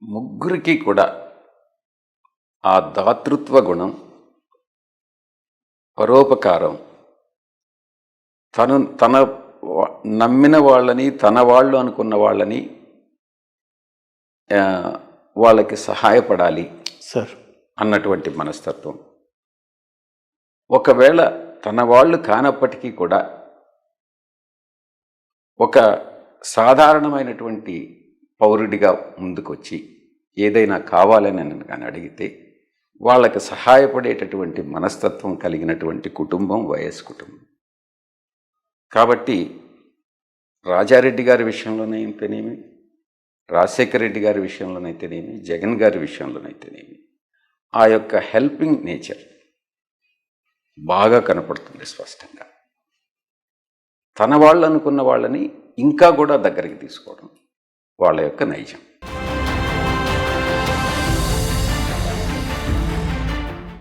ముగ్గురికి కూడా ఆ దాతృత్వ గుణం, పరోపకారం, తన నమ్మిన వాళ్ళని, తన వాళ్ళు అనుకున్న వాళ్ళని వాళ్ళకి సహాయపడాలి సార్ అన్నటువంటి మనస్తత్వం. ఒకవేళ తన వాళ్ళు కానప్పటికీ కూడా ఒక సాధారణమైనటువంటి పౌరుడిగా ముందుకొచ్చి ఏదైనా కావాలని కానీ అడిగితే వాళ్ళకి సహాయపడేటటువంటి మనస్తత్వం కలిగినటువంటి కుటుంబం వైఎస్ కుటుంబం. కాబట్టి రాజారెడ్డి గారి విషయంలోనైతేనేమి, రాజశేఖర రెడ్డి గారి విషయంలోనైతేనేమి, జగన్ గారి విషయంలోనైతేనేమి ఆ యొక్క హెల్పింగ్ నేచర్ బాగా కనపడుతుంది స్పష్టంగా. తన వాళ్ళు అనుకున్న వాళ్ళని ఇంకా కూడా దగ్గరికి తీసుకోవడం వాళ్ళ యొక్క నైజం.